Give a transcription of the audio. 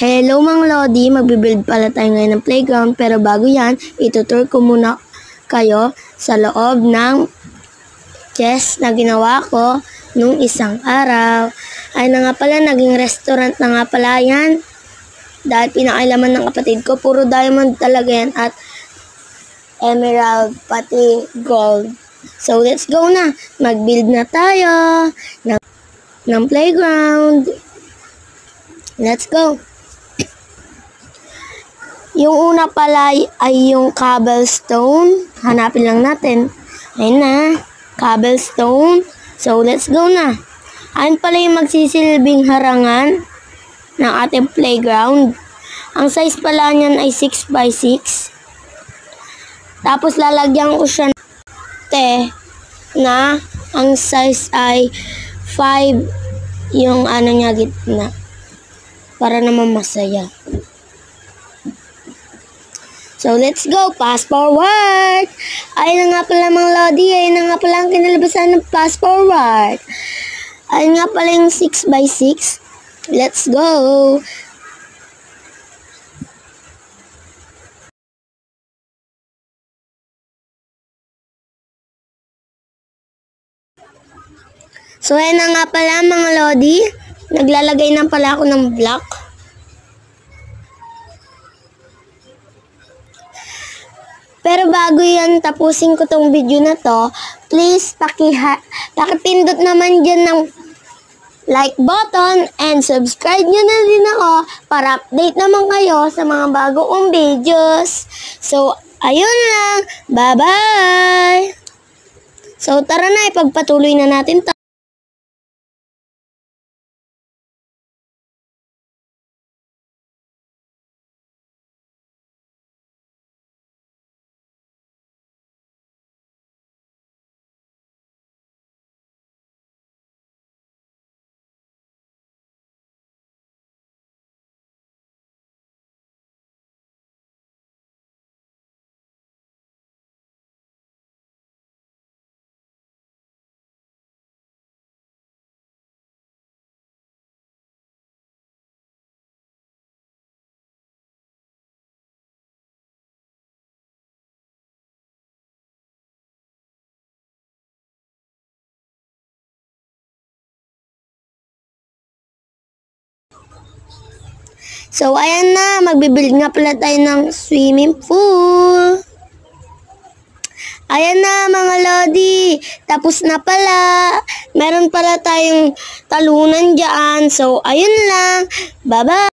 Hello mga Lodi, magbibuild pala tayo ngayon ng playground pero bago yan, itutur ko muna kayo sa loob ng chest na ginawa ko nung isang araw. Ay na nga pala, naging restaurant na nga pala yan dahil pinakailaman ng kapatid ko, puro diamond talaga yan at emerald pati gold. So let's go na, mag-build na tayo ng playground. Let's go. Yung una pala ay yung cobblestone. Hanapin lang natin. Ayun na, cobblestone. So, let's go na. Ayun pala yung magsisilbing harangan ng ating playground. Ang size pala niyan ay 6x6. Tapos, lalagyan ko siya na ang size ay 5 yung ano niya gitna. Para naman masaya. So, let's go. Fast forward. Ayun na nga pala mga Lodi. Ayun na nga pala ang kinalabasan ng fast forward. Ayun nga pala yung 6x6. Let's go. So, ayun na nga pala mga Lodi. Naglalagay na pala ako ng block. Pero bago yan, tapusin ko tong video na to, please pakipindot naman dyan ng like button and subscribe nyo na din ako para update naman kayo sa mga bagong videos. So, ayun lang. Bye-bye! So, tara na, ipagpatuloy na natin to. So, ayan na. Magbibuild nga pala tayo ng swimming pool. Ayan na mga Lodi. Tapos na pala. Meron pala tayong talunan dyan. So, ayun lang. Bye-bye.